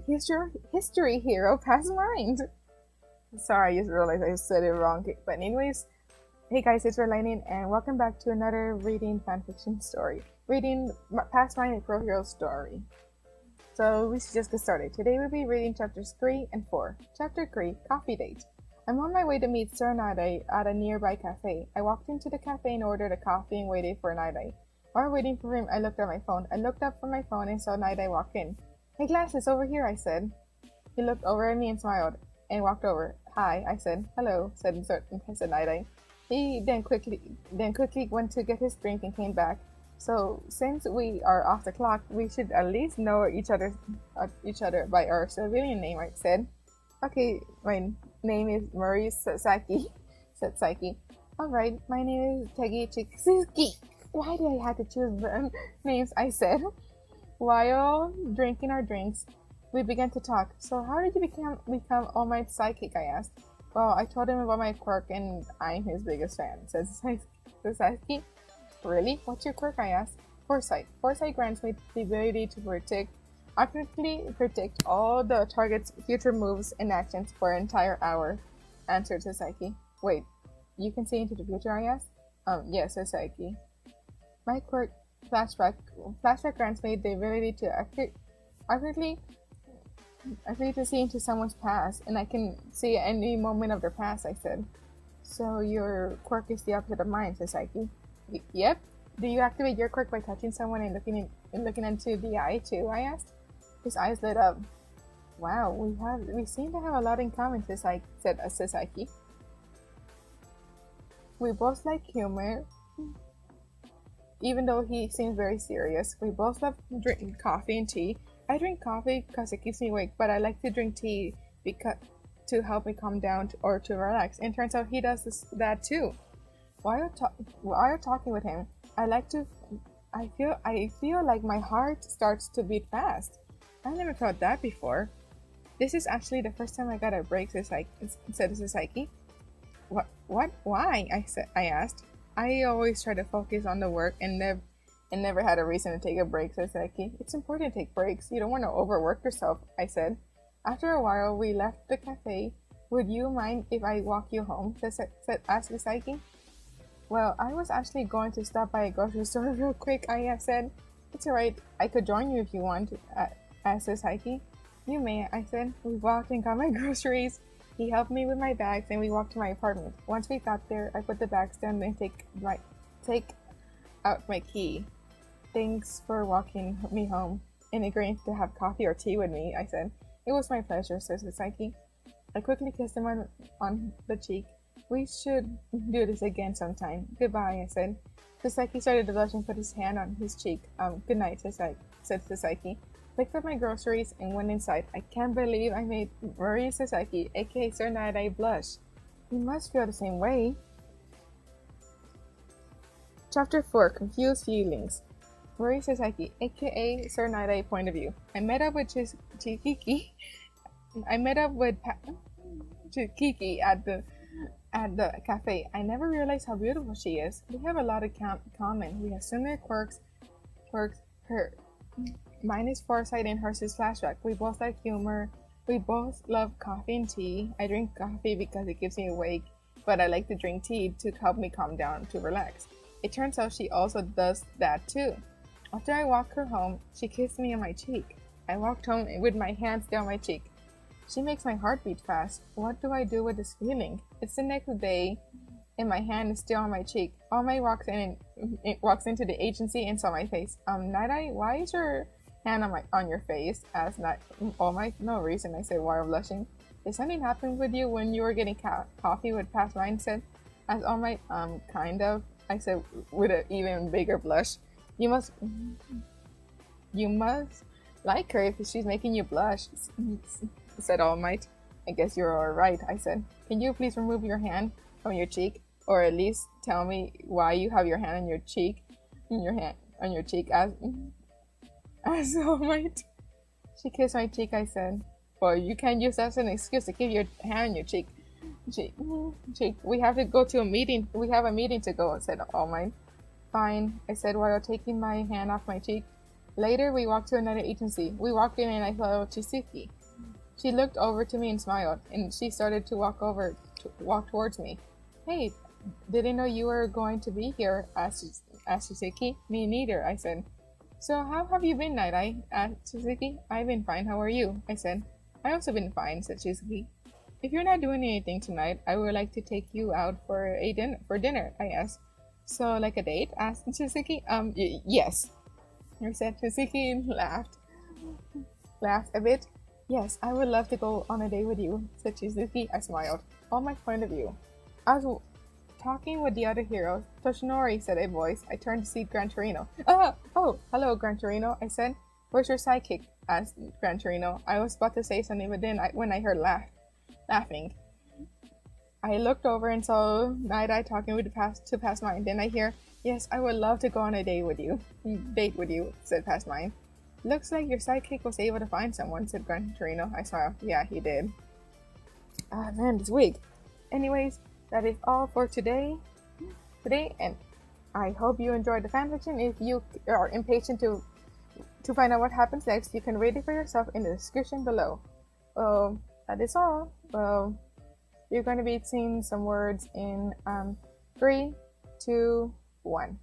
history hero past mind. Sorry, I just realized I said it wrong. But anyways, hey guys, it's Relaine, and welcome back to another reading fanfiction story. Reading Past Mind Pro Hero story. So we should just get started. Today we'll be reading chapters 3 and 4. Chapter 3, Coffee Date. I'm on my way to meet Sir Nide at a nearby cafe. I walked into the cafe and ordered a coffee and waited for Nide. While waiting for him, I looked at my phone. I looked up from my phone and saw Nide walk in. Hey, glasses, over here, I said. He looked over at me and smiled and walked over. Hi, I said. Hello, said Nide. He then quickly went to get his drink and came back. So since we are off the clock, we should at least know each other by our civilian name, I said. Okay, my name is Murray Sasaki, said Saiki. Alright, my name is Tegi Chiksuki. Why did I have to choose the names, I said. While drinking our drinks, we began to talk. So how did you become All Might Psychic, I asked. Well, I told him about my quirk and I'm his biggest fan, said Sasaki. Really? What's your quirk, I asked. Foresight. Foresight grants me the ability to accurately predict all the target's future moves and actions for an entire hour, answered Sasaki. Wait, you can see into the future, I asked? Yes, Sasaki. My quirk, Flashback grants me the ability to accurately to see into someone's past, and I can see any moment of their past, I said. So your quirk is the opposite of mine, Sasaki. Yep. Do you activate your quirk by touching someone and looking into the eye too? I asked. His eyes lit up. Wow, we seem to have a lot in common, said Sasaki. We both like humor, even though he seems very serious. We both love drinking coffee and tea. I drink coffee because it keeps me awake, but I like to drink tea to help me calm down or to relax. And turns out he does that too. While talking with him, I feel like my heart starts to beat fast. I never felt that before. This is actually the first time I got a break, said Sasaki. What? Why? I asked. I always try to focus on the work and never had a reason to take a break, said Sasaki. It's important to take breaks. You don't want to overwork yourself, I said. After a while, we left the cafe. Would you mind if I walk you home? asked Sasaki. Well, I was actually going to stop by a grocery store real quick, I said. It's alright, I could join you if you want, asked Sasaki. You may, I said. We walked and got my groceries. He helped me with my bags and we walked to my apartment. Once we got there, I put the bags down and take out my key. Thanks for walking me home and agreeing to have coffee or tea with me, I said. It was my pleasure, said Sasaki. I quickly kissed him on the cheek. We should do this again sometime. Goodbye, I said. Sasaki started to blush and put his hand on his cheek. Good night, said Sasaki. Picked up my groceries and went inside. I can't believe I made Murray Sasaki, aka Sir Nide, blush. He must feel the same way. Chapter 4, Confused Feelings. Murray Sasaki, aka Sir Nide, point of view. I met up with Chikiki at the cafe. I never realized how beautiful she is. We have a lot in common. We have similar quirks. Mine is foresight and hers is flashback. We both like humor. We both love coffee and tea. I drink coffee because it keeps me awake, but I like to drink tea to help me calm down, to relax. It turns out she also does that too. After I walked her home, she kissed me on my cheek. I walked home with my hands down my cheek. She makes my heart beat fast. What do I do with this feeling? It's the next day, and my hand is still on my cheek. All Might walks into the agency and saw my face. Night-Eye, why is your hand on your face? Asked All Might. No reason, I said while blushing. Did something happen with you when you were getting coffee with Past Mind? Said. Asked All Might. Kind of, I said with an even bigger blush. You must like her if she's making you blush, said All Might. I guess you're alright, I said. Can you please remove your hand from your cheek? Or at least tell me why you have your hand on your cheek, as All Might. She kissed my cheek, I said. Well, you can't use that as an excuse to keep your hand on your cheek. We have to go to a meeting. We have a meeting to go, said All Might. Fine, I said while taking my hand off my cheek. Later, we walked to another agency. We walked in and I saw Chisuki. She looked over to me and smiled, and she started to walk towards me. Hey, didn't know you were going to be here, asked Suzuki. Me neither, I said. So how have you been, Night Eye? Asked Suzuki. I've been fine, how are you? I said. I also been fine, said Suzuki. If you're not doing anything tonight, I would like to take you out for dinner, I asked. So like a date? Asked Suzuki. Yes. I said. Suzuki laughed a bit. Yes, I would love to go on a date with you, said Suzuki. I smiled. All my point of view. I was talking with the other heroes. Toshinori, said a voice. I turned to see Gran Torino. Oh, hello, Gran Torino, I said. Where's your sidekick? Asked Gran Torino. I was about to say something, but then when I heard laughing, I looked over and saw Night Eye talking to Past Mine. Then I hear, yes, I would love to go on a date with you, said Past Mine. Looks like your sidekick was able to find someone, said Gran Torino. I smiled. Yeah, he did. Ah, man, this wig. Anyways, that is all for today, and I hope you enjoyed the fanfiction. If you are impatient to find out what happens next, you can read it for yourself in the description below. That is all. You're going to be seeing some words in 3, 2, 1.